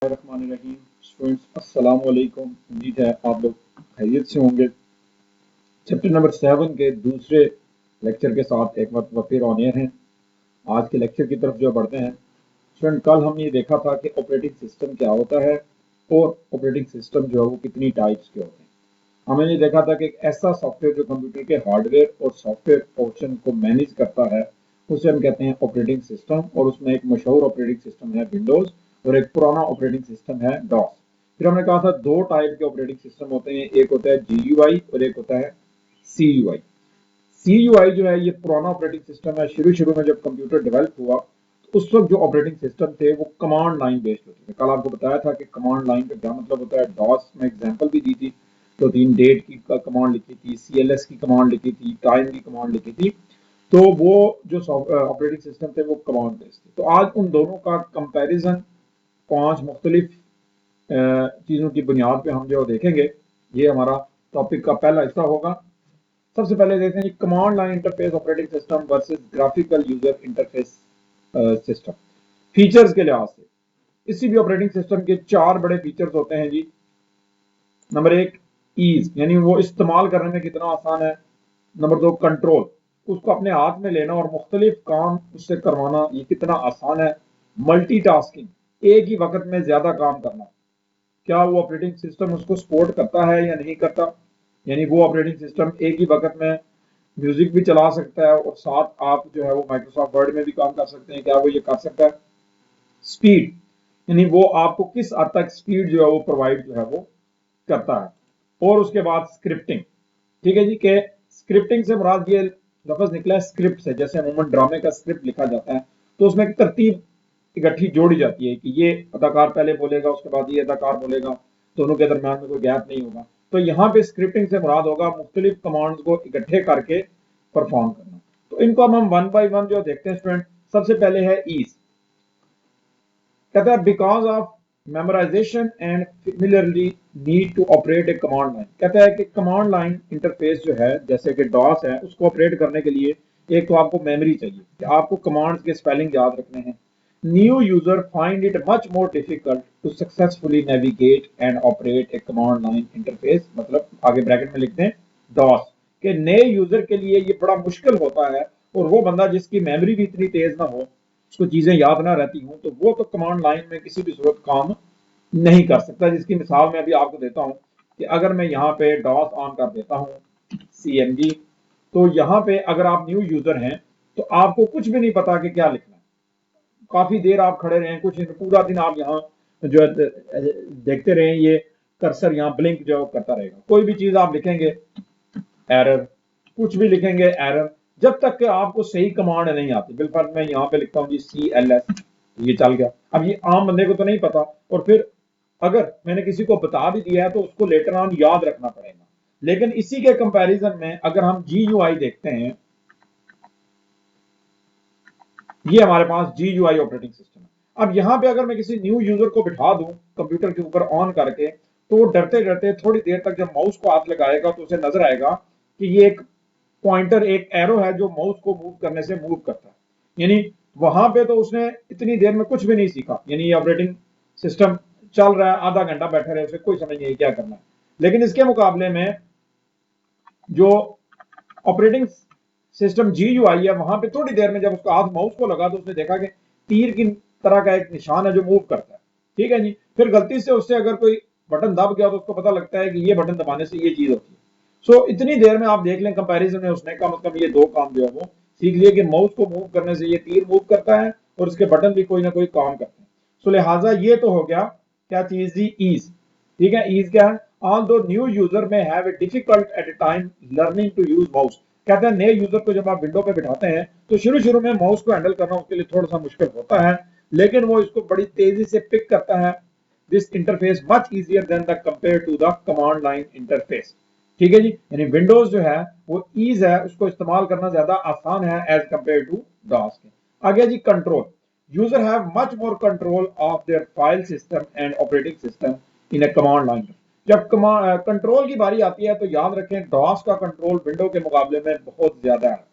बिस्मिल्लाहिर्रहमानिर्रहीम। स्टूडेंट्स अस्सलाम वालेकुम। उम्मीद है आप लोग खैरियत से होंगे। चैप्टर नंबर 7 के दूसरे लेक्चर के साथ एक बार फिर ऑन एयर हैं। आज के लेक्चर की तरफ जो बढ़ते हैं स्टूडेंट, कल हमने ये देखा था कि ऑपरेटिंग सिस्टम क्या होता है और ऑपरेटिंग सिस्टम जो है वो कितनी टाइप्स के होते हैं। हमने ये देखा था कि एक ऐसा सॉफ्टवेयर जो कंप्यूटर के हार्डवेयर और सॉफ्टवेयर पोर्शन को मैनेज करता है उसे हम कहते हैं ऑपरेटिंग सिस्टम। और उसमें एक मशहूर ऑपरेटिंग सिस्टम है विंडोज और एक पुराना ऑपरेटिंग सिस्टम है डॉस। फिर हमने कहा था दो टाइप के ऑपरेटिंग सिस्टम होते हैं, एक होता है जीयूआई और एक होता है सीयूआई। सीयूआई जो है ये पुराना ऑपरेटिंग सिस्टम है। शुरू शुरू में जब कंप्यूटर डेवलप हुआ तो उस वक्त जो ऑपरेटिंग सिस्टम थे वो कमांड लाइन बेस्ड होते थे। कल आपको बताया था कि कमांड लाइन का क्या मतलब होता है। डॉस में एग्जांपल भी दी थी, तो तीन डेट की कमांड लिखी थी, सीएलएस की कमांड लिखी थी, टाइम की कमांड लिखी थी। तो वो जो ऑपरेटिंग सिस्टम थे वो कमांड बेस्ड थे। तो आज उन दोनों का कंपैरिजन पांच मुख्तलिफ चीज़ों की बुनियाद पे हम जो देखेंगे। ये हमारा टॉपिक का पहला हिस्सा होगा। सबसे पहले देखते हैं command line interface operating system versus graphical user interface system. Features के लिहाज से किसी भी ऑपरेटिंग सिस्टम के चार बड़े फीचर्स होते हैं जी। नंबर एक, ईज, यानी वो इस्तेमाल करने में कितना आसान है। नंबर दो, कंट्रोल, उसको अपने हाथ में लेना और मुख्तलिफ काम उससे करवाना ये कितना आसान है। मल्टीटास्किंग, एक ही वक्त में ज्यादा काम करना, क्या वो ऑपरेटिंग सिस्टम उसको सपोर्ट करता है या नहीं करता। यानी वो ऑपरेटिंग सिस्टम एक ही वक्त में म्यूजिक भी चला सकता है और साथ आप जो है वो माइक्रोसॉफ्ट वर्ड में भी काम कर सकते हैं, क्या वो ये कर सकता है। स्पीड, यानी वो आपको किस हद तक स्पीड जो है वो प्रोवाइड जो है वो करता है। और उसके बाद स्क्रिप्टिंग, ठीक है जी, के स्क्रिप्टिंग से मुराद ये लफ्ज निकला है स्क्रिप्ट से। जैसे अमूमन ड्रामे का स्क्रिप्ट लिखा जाता है तो उसमें एक तरतीब इकट्ठी जोड़ी जाती है कि ये अदाकार पहले बोलेगा उसके बाद ये अदाकार बोलेगा, दोनों के दरमियान में कोई गैप नहीं होगा। तो यहाँ पे स्क्रिप्टिंग से मुराद होगा मुख्तलिफ कमांड्स को इकट्ठे करके परफॉर्म करना। तो इनको हम वन बाई वन जो देखते हैं स्टूडेंट। सबसे पहले है ईज। कहता है because of memorisation and familiarly need to operate a command line. कहता है कि कमांड लाइन इंटरफेस जो है जैसे कि डॉस है उसको ऑपरेट करने के लिए एक तो आपको मेमोरी चाहिए कि आपको कमांड्स के स्पेलिंग याद रखने हैं। New user find it much more difficult to successfully navigate and operate a command line interface, मतलब आगे ब्रैकेट में लिखते हैं डॉस, के नए यूजर के लिए ये बड़ा मुश्किल होता है। और वो बंदा जिसकी मेमोरी भी इतनी तेज ना हो, उसको चीजें याद ना रहती हूँ, तो वो तो कमांड लाइन में किसी भी सूरत काम नहीं कर सकता। जिसकी मिसाल मैं अभी आपको देता हूँ कि अगर मैं यहाँ पे डॉस ऑन कर देता हूँ CMD, तो यहाँ पे अगर आप न्यू यूजर हैं तो आपको कुछ भी नहीं पता कि क्या लिखना है। काफी देर आप खड़े रहे, कुछ पूरा दिन आप यहाँ जो है देखते रहे, ये कर्सर यहाँ ब्लिंक जो करता रहेगा। कोई भी चीज आप लिखेंगे एरर, कुछ भी लिखेंगे एरर, जब तक कि आपको सही कमांड नहीं आती। बिल्कुल मैं यहाँ पे लिखता हूँ जी CLS, ये चल गया। अब ये आम बंदे को तो नहीं पता, और फिर अगर मैंने किसी को बता भी दिया है तो उसको लेटर ऑन याद रखना पड़ेगा। लेकिन इसी के कंपैरिजन में अगर हम GUI देखते हैं, ये हमारे पास GUI ऑपरेटिंग सिस्टम है। अब यहाँ पे अगर मैं किसी न्यू यूजर को बिठा दूं कंप्यूटर के ऊपर ऑन करके, तो वो डरते डरते थोड़ी देर तक जब माउस को हाथ लगाएगा तो उसे नजर आएगा कि ये एक पॉइंटर, एक एरो है जो माउस को मूव करने से मूव करता है। यानी वहां पे तो उसने इतनी देर में कुछ भी नहीं सीखा। यानी ये ऑपरेटिंग सिस्टम चल रहा है, आधा घंटा बैठे रहे, उसे कोई समझ नहीं क्या करना है। लेकिन इसके मुकाबले में जो ऑपरेटिंग सिस्टम GUI है, वहां पे थोड़ी देर में जब उसका हाथ माउस को लगा तो उसने देखा कि तीर की तरह का एक निशान है जो मूव करता है। ठीक है जी, फिर गलती से उससे अगर कोई बटन दब गया तो उसको पता लगता है कि ये बटन दबाने से ये चीज होती है। सो इतनी देर में आप देख लें कंपैरिजन में उसने का मतलब ये दो काम जो है वो सीख लिए कि माउस को मूव करने से ये तीर मूव करता है और इसके बटन भी कोई ना कोई काम करते हैं। सो लिहाजा ये तो हो गया क्या चीज जी, ईज। ठीक है, ईज क्या है। Although new user may have a difficult at a time learning to use mouse. कहते हैं नए यूजर को जब आप विंडो पे बिठाते हैं तो शुरू शुरू में माउस को हैंडल करना उसके लिए थोड़ा सा मुश्किल होता है, लेकिन वो इसको बड़ी तेजी से पिक करता है। This interface much easier than the compare to the command line interface. ठीक है जी, यानी विंडोज जो है वो ईज है, उसको इस्तेमाल करना ज्यादा आसान है एज कंपेयर टू डॉस के। आगे जी control. User have much more control of their file system and operating system in a command line. जब कंट्रोल की बारी आती है तो याद रखें डॉस का कंट्रोल विंडो के मुकाबले में बहुत ज्यादा है।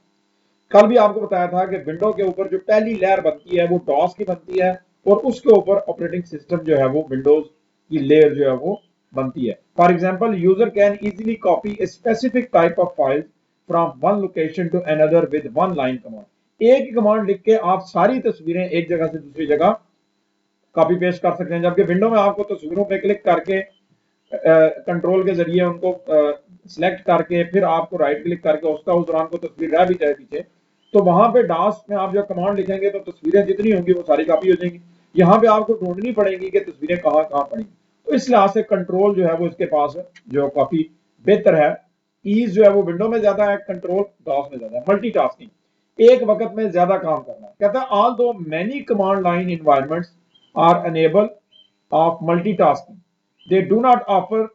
कल भी आपको बताया था कि विंडो के ऊपर जो पहली लेयर बनती है वो डॉस की बनती है और उसके ऊपर ऑपरेटिंग सिस्टम जो है वो विंडोज की लेयर जो है वो बनती है। For example, user can easily copy a specific type of file from one location to another with one line command. एक ही कमांड लिख के आप सारी तस्वीरें एक जगह से दूसरी जगह कॉपी पेस्ट कर सकते हैं, जबकि विंडो में आपको तस्वीरों पे क्लिक करके कंट्रोल के जरिए उनको सिलेक्ट करके फिर आपको राइट क्लिक करके उसका उस दौरान को तस्वीर रह भी जाए पीछे, तो वहां पे डॉस में आप जो कमांड लिखेंगे तो तस्वीरें जितनी होंगी वो सारी कॉपी हो जाएंगी। यहाँ पे आपको ढूंढनी पड़ेगी कि तस्वीरें कहाँ कहाँ पड़ेंगी। तो इस लिहाज से कंट्रोल जो है वो इसके पास जो काफी बेहतर है। ईज जो है वो विंडो में ज्यादा है, कंट्रोल डॉस में ज्यादा है। मल्टीटास्किंग, एक वक्त में ज्यादा काम करना। कहता है although many command line environments are enable of multitasking, they do not offer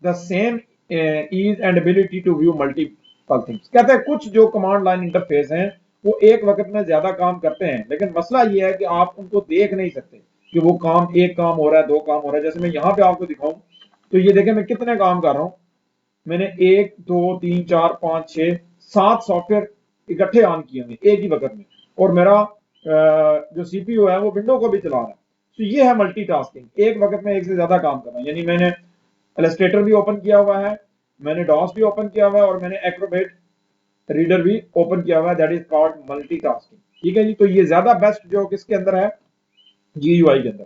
the same ease and ability to view multiple things। कहते हैं कुछ जो कमांड लाइन इंटरफेस हैं वो एक वक्त में ज्यादा काम करते हैं, लेकिन मसला ये है कि आप उनको देख नहीं सकते कि वो काम, एक काम हो रहा है, दो काम हो रहा है। जैसे मैं यहाँ पे आपको दिखाऊं तो ये देखें मैं कितने काम कर रहा हूँ। मैंने 1 2 3 4 5 6 7 सॉफ्टवेयर इकट्ठे ऑन किए हैं एक ही वक्त में, और मेरा जो सीपीयू है वो विंडो को भी चला रहा है। तो ये है मल्टीटास्किंग, एक वक्त में एक से ज्यादा काम करना। यानी मैंने इलस्ट्रेटर भी ओपन किया हुआ है, मैंने डॉस भी ओपन किया हुआ है, और मैंने एक्रोबेट रीडर भी ओपन किया हुआ है। That is called multitasking. ठीक है जी। तो ये ज्यादा बेस्ट जो किसके अंदर है, GUI के अंदर।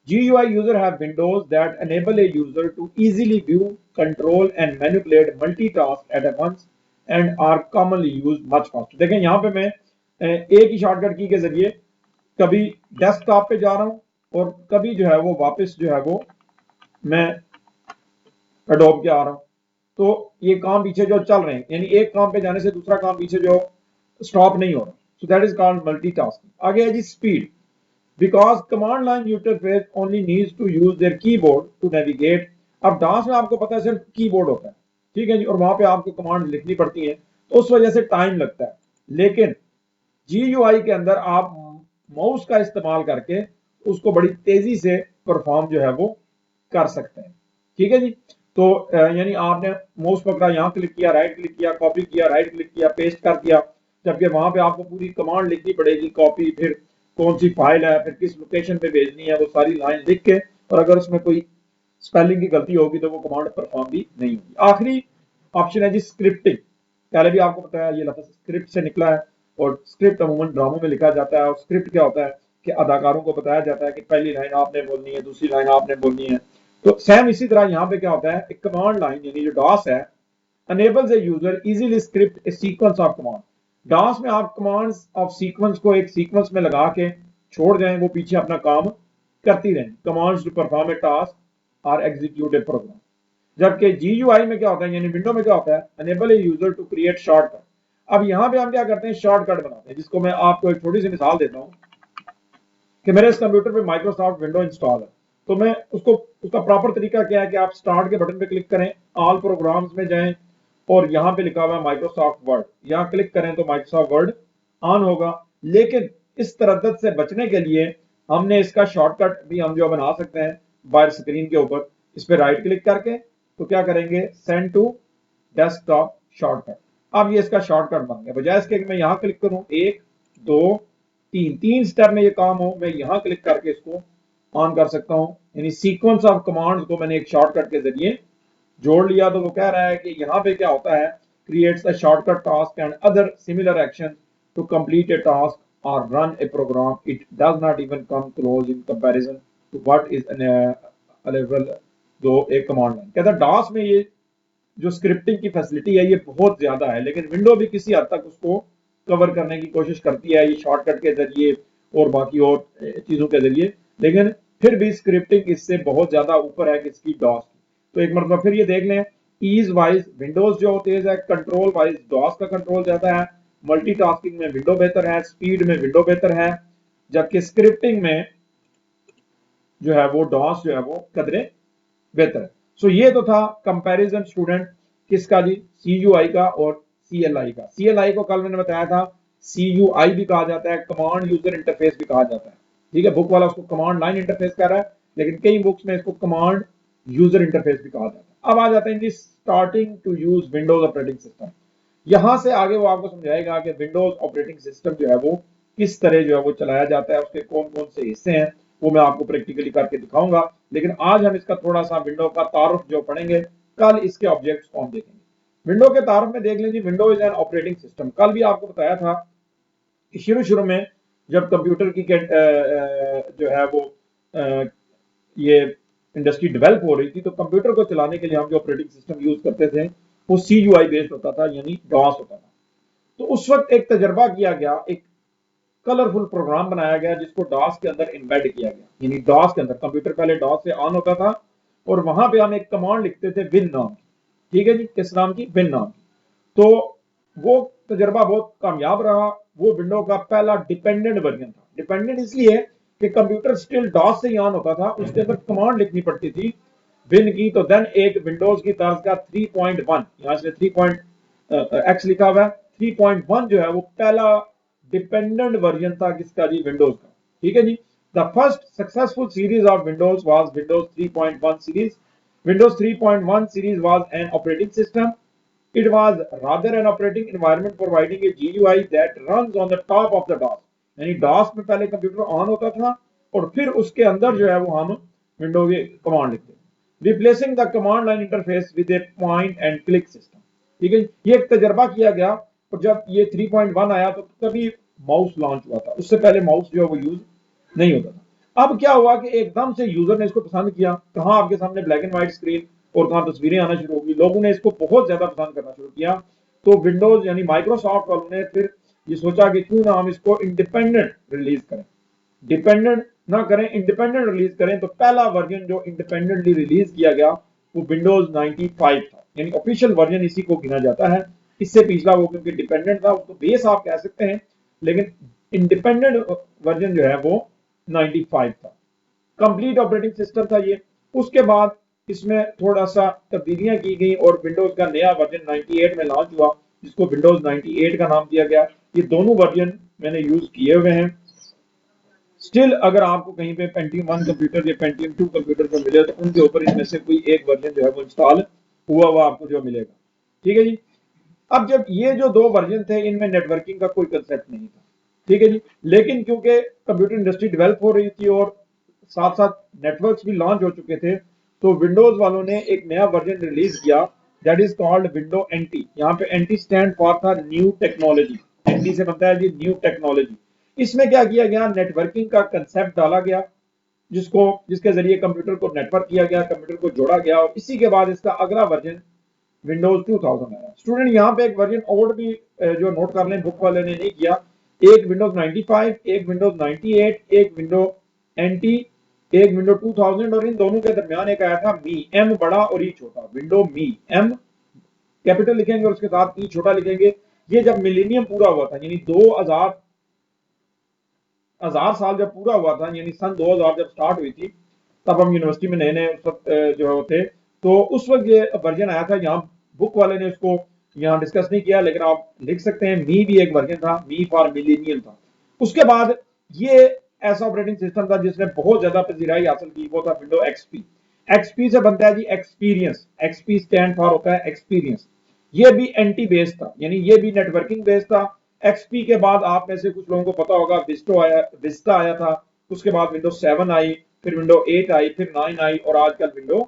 GUI user have windows that enable a user to easily view, control and manipulate multitask at once and are commonly used much faster। देखें यहाँ पे मैं एक ही शॉर्टकट की के जरिए कभी डेस्कटॉप पे जा रहा हूँ और कभी जो है वो वापस जो है वो मैं एडोब के आ रहा हूँ। तो ये काम पीछे जो चल रहे हैं, यानी एक काम पे जाने से दूसरा काम पीछे जो स्टॉप नहीं हो रहा। So that is called multitasking. आगे है जी speed. Because command line interface only needs to use their keyboard to navigate। अब डांस में आपको पता है सिर्फ कीबोर्ड होता है, ठीक है जी, और वहां पे आपको कमांड लिखनी पड़ती है, तो उस वजह से टाइम लगता है। लेकिन GUI के अंदर आप माउस का इस्तेमाल करके उसको बड़ी तेजी से परफॉर्म जो है वो कर सकते हैं। ठीक है जी। तो यानी आपने माउस पकड़ा, यहाँ क्लिक किया, राइट क्लिक किया, कॉपी किया, राइट क्लिक किया, पेस्ट कर दिया, जबकि वहां पे आपको पूरी कमांड लिखनी पड़ेगी, कॉपी, फिर कौन सी फाइल है, फिर किस लोकेशन पे भेजनी है, वो सारी लाइन लिख के, और अगर उसमें कोई स्पेलिंग की गलती होगी तो वो कमांड परफॉर्म भी नहीं होगी। आखिरी ऑप्शन है जी स्क्रिप्टिंग। पहले भी आपको पता है ये लफ्ज स्क्रिप्ट से निकला है, और स्क्रिप्ट अमूमन ड्रामों में लिखा जाता है। और स्क्रिप्ट क्या होता है कि अदाकारों को बताया जाता है कि पहली लाइन आपने बोलनी है, दूसरी लाइन आपने बोलनी है। तो सेम इसी तरह यहाँ पे क्या होता है, एक कमांड लाइन यानी जो डॉस है enables a user easily script a sequence of command। DOS में आप कमांड्स ऑफ सीक्वेंस को एक सीक्वेंस में लगा के छोड़ जाएं, वो पीछे अपना काम करती रहें। Commands to perform a task और एग्जीक्यूट ए प्रोग्राम। जबकि GUI में क्या होता है, यानी विंडो में क्या होता है, enable a user to create shortcut। अब यहाँ पे हम क्या करते हैं, शॉर्टकट बनाते हैं, जिसको मैं आपको एक छोटी सी मिसाल देता हूँ कि मेरे इस कंप्यूटर पे माइक्रोसॉफ्ट विंडो इंस्टॉल है। तो मैं उसका प्रॉपर तरीका क्या है कि आप स्टार्ट के बटन पे क्लिक करें, ऑल प्रोग्राम्स में जाएं, और यहाँ पे लिखा हुआ है माइक्रोसॉफ्ट वर्ड, यहाँ क्लिक करें तो माइक्रोसॉफ्ट वर्ड ऑन होगा। लेकिन इस तरद्दद से बचने के लिए हमने इसका शॉर्टकट भी हम जो बना सकते हैं बाहर स्क्रीन के ऊपर, इस पर राइट क्लिक करके तो क्या करेंगे, सेंड टू डेस्कटॉप शॉर्टकट। अब ये इसका शॉर्टकट बन गया। बजाय इसके मैं यहाँ क्लिक करूँ, 1 2 3 तीन स्टेप में ये काम हो, मैं यहाँ क्लिक करके इसको ऑन कर सकता हूँ। यानी सीक्वेंस ऑफ कमांड्स को मैंने एक शॉर्टकट के जरिए जोड़ लिया। तो वो कह रहा है कि यहाँ पे क्या होता है, creates a shortcut task and other similar action to complete a task और run a program. It does not even come close in comparison to what is available through a command line. कहता है DOS में ये जो scripting की facility है ये बहुत ज्यादा है, लेकिन विंडो भी किसी हद तक उसको कवर करने की कोशिश करती है ये शॉर्टकट के जरिए और बाकी और चीजों के जरिए, लेकिन फिर भी स्क्रिप्टिंग इससे बहुत ज्यादा ऊपर है किसकी, डॉस की। तो एक मतलब फिर ये देख लें, ईज वाइज विंडोज जो तेज है, कंट्रोल वाइज डॉस का कंट्रोल ज्यादा है, मल्टीटास्किंग में विंडो बेहतर है, स्पीड में विंडो बेहतर है, जबकि स्क्रिप्टिंग में जो है वो डॉस जो है वो कदरे बेहतर है। सो ये तो था कंपैरिजन स्टूडेंट किसका जी, CUI का और CLI का। CLI को कल मैंने बताया था CUI भी कहा जाता है, कमांड यूजर इंटरफेस भी कहा जाता है। ठीक है, बुक वाला उसको कमांड लाइन इंटरफेस कर रहा है, लेकिन कई बुक्स में इसको कमांड यूजर इंटरफेस भी कहा जाता है। अब आ जाते हैं जी starting to use Windows operating system. यहां से आगे वो आपको समझाएगा कि विंडोज ऑपरेटिंग सिस्टम जो है वो किस तरह जो है वो चलाया जाता है, उसके कौन कौन से हिस्से हैं, वो मैं आपको प्रैक्टिकली करके दिखाऊंगा। लेकिन आज हम इसका थोड़ा सा विंडो का तारुफ जो पढ़ेंगे, कल इसके ऑब्जेक्ट्स कौन देखेंगे। विंडो के तारुफ में देख लीजिए, window is an operating system. कल भी आपको बताया था कि शुरू में जब कंप्यूटर की जो है वो ये इंडस्ट्री डेवलप हो रही थी, तो कंप्यूटर को चलाने के लिए हम जो ऑपरेटिंग सिस्टम यूज करते थे वो CUI बेस्ड होता था, यानी डॉस होता था। तो उस वक्त एक तजर्बा किया गया, एक कलरफुल प्रोग्राम बनाया गया जिसको डॉस के अंदर एम्बेड किया गया। यानी डॉस के अंदर, कंप्यूटर पहले डॉस से ऑन होता था और वहां पे हम एक कमांड लिखते थे विन नाम की। ठीक है जी, किस नाम की? विन नाम की। तो वो तजर्बा बहुत कामयाब रहा। वो विंडो का पहला डिपेंडेंट वर्जन था। डिपेंडेंट इसलिए कि कंप्यूटर स्टिल डॉस से ही ऑन होता था, उसके अंदर कमांड लिखनी पड़ती थी विन की। तो देन एक विंडोज की तर्ज का 3.1, यहां से 3x लिखा हुआ है, 3.1 जो है वो पहला डिपेंडेंट वर्जन था किसका जी? विंडोज का। ठीक है जी। The first successful series of Windows was Windows 3.1 series. Windows 3.1 series was an operating system. It was rather an operating environment providing a GUI that runs on the top of the DOS। यानी DOS में पहले computer on होता था और फिर उसके अंदर जो है वो हम विंडो के कमांड लिखते हैं। Replacing the command line interface with A point and click system. ठीक है, ये एक तजर्बा किया गया। और जब ये 3.1 आया तो तभी माउस लॉन्च हुआ था, उससे पहले माउस जो है वो यूज नहीं होता था। अब क्या हुआ कि एकदम से यूजर ने इसको पसंद किया। कहां आपके सामने ब्लैक एंड व्हाइट स्क्रीन और कहां तस्वीरें आना शुरू होगी, लोगों ने इसको बहुत ज्यादा पसंद करना शुरू किया। तो विंडोज यानी माइक्रोसॉफ्ट वालों ने फिर ये सोचा कि क्यों ना हम इसको इंडिपेंडेंट रिलीज करें, डिपेंडेंट ना करें, इंडिपेंडेंट रिलीज करें। तो पहला वर्जन जो इंडिपेंडेंटली रिलीज किया गया वो विंडोज 95 था, यानी ऑफिशियल वर्जन इसी को गिना जाता है। इससे पिछला वो क्योंकि डिपेंडेंट था, उसको बेस आप कह सकते हैं, लेकिन इंडिपेंडेंट वर्जन जो है वो 95 था। कंप्लीट ऑपरेटिंग सिस्टम था ये। उसके बाद इसमें थोड़ा सा तब्दीलियां की गई और विंडोज का नया वर्जन 98 में लॉन्च हुआ, जिसको विंडोज 98 का नाम दिया गया। ये दोनों वर्जन मैंने यूज किए हुए हैं। स्टिल अगर आपको कहीं पे पेंटियम 1 कंप्यूटर या पेंटियम 2 कंप्यूटर पर मिले तो उनके ऊपर इनमें से कोई एक वर्जन जो है वो इंस्टॉल हुआ हुआ आपको जो मिलेगा। ठीक है जी। अब जब ये जो दो वर्जन थे, इनमें नेटवर्किंग का कोई कंसेप्ट नहीं था। ठीक है जी। लेकिन क्योंकि कंप्यूटर इंडस्ट्री डेवलप हो रही थी और साथ साथ नेटवर्क्स भी लॉन्च हो चुके थे, तो विंडोज वालों ने एक नया वर्जन रिलीज किया, that is called window NT. यहाँ पे एनटी स्टैंड फॉर था न्यू टेक्नोलॉजी। एनटी से बनता है जी न्यू टेक्नोलॉजी। इसमें क्या किया गया? नेटवर्किंग का कंसेप्ट डाला गया, जिसके जरिए कंप्यूटर को नेटवर्क किया गया, कंप्यूटर को जोड़ा गया। और इसी के बाद इसका अगला वर्जन विंडोज 2000 आया। स्टूडेंट यहाँ पे एक वर्जन और भी जो नोट कर लें, बुक वाले ने नहीं किया। एक विंडोज 95, एक विंडोज 98, एक विंडो एनटी, एक विंडो 2000, और इन दोनों के दरमियान एक आया था मी, एम बड़ा और ई छोटा। विंडो मी, एम कैपिटल लिखेंगे और उसके साथ ई छोटा लिखेंगे। ये जब मिलेनियम पूरा हुआ था, यानी 2000 साल जब पूरा हुआ था, यानी सन 2000 जब स्टार्ट हुई थी, तब हम यूनिवर्सिटी में नए नए उस वक्त जो थे, तो उस वक्त ये वर्जन आया था। यहाँ बुक वाले ने उसको यहाँ डिस्कस नहीं किया, लेकिन आप लिख सकते हैं मी भी एक वर्जन था, मी फॉर मिलेनियम था। उसके बाद ये ऐसा ऑपरेटिंग सिस्टम था जिसने बहुत ज्यादा पजीराई हासिल की, वो था विंडो एक्सपी। एक्सपी से बनता है जी एक्सपीरियंस। एक्सपी स्टैंड फॉर होता है एक्सपीरियंस। ये भी एंटी बेस्ड था, यानी ये भी नेटवर्किंग बेस्ड था। एक्सपी के बाद आप में से कुछ लोगों को पता होगा विस्टा आया था। उसके बाद विंडोज 7 आई, फिर विंडो 8 आई, फिर 9 आई और आजकल विंडो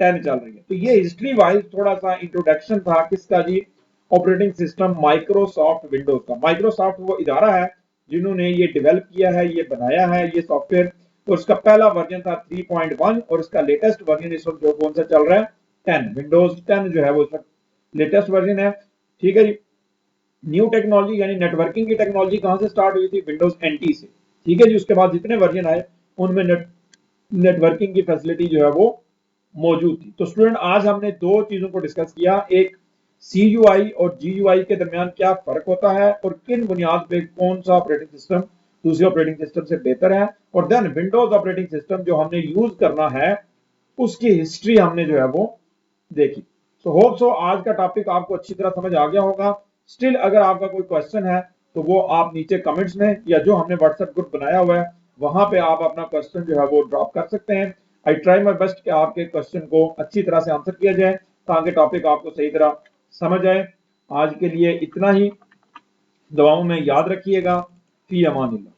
10 चल रही है। तो ये हिस्ट्री वाइज थोड़ा सा इंट्रोडक्शन था किसका जी? ऑपरेटिंग सिस्टम माइक्रोसॉफ्ट विंडोज का। माइक्रोसॉफ्ट वो इदारा है जिन्होंने ये डेवलप किया है, ये बनाया है ये सॉफ्टवेयर। और इसका पहला वर्जन था 3.1 और इसका लेटेस्ट वर्जन इस वक्त जो कौन सा चल रहा है? 10। विंडोज 10 जो है वो इस वक्त लेटेस्ट वर्जन है। ठीक है जी। न्यू टेक्नोलॉजी यानी नेटवर्किंग की टेक्नोलॉजी कहां से स्टार्ट हुई थी? विंडोज एनटी से। ठीक है जी। उसके बाद जितने वर्जन आए उनमें नेटवर्किंग की फैसिलिटी जो है वो मौजूद थी। तो स्टूडेंट आज हमने दो चीजों को डिस्कस किया, एक CUI और GUI के दरमियान क्या फर्क होता है और किन बुनियाद पे कौन सा ऑपरेटिंग सिस्टम दूसरे ऑपरेटिंग सिस्टम से बेहतर है, और देन विंडोज ऑपरेटिंग सिस्टम जो हमने यूज करना है उसकी हिस्ट्री हमने जो है वो देखी। सो होप सो आज का टॉपिक आपको अच्छी तरह समझ आ गया होगा। स्टिल अगर आपका कोई क्वेश्चन है तो वो आप नीचे कमेंट्स में या जो हमने व्हाट्सएप ग्रुप बनाया हुआ है वहां पे आप अपना क्वेश्चन जो है वो ड्रॉप कर सकते हैं। आई ट्राई माई बेस्ट कि आपके क्वेश्चन को अच्छी तरह से आंसर किया जाए ताकि टॉपिक आपको सही तरह समझ आए। आज के लिए इतना ही। दुआओं में याद रखिएगा। फी अमानिल्लाह।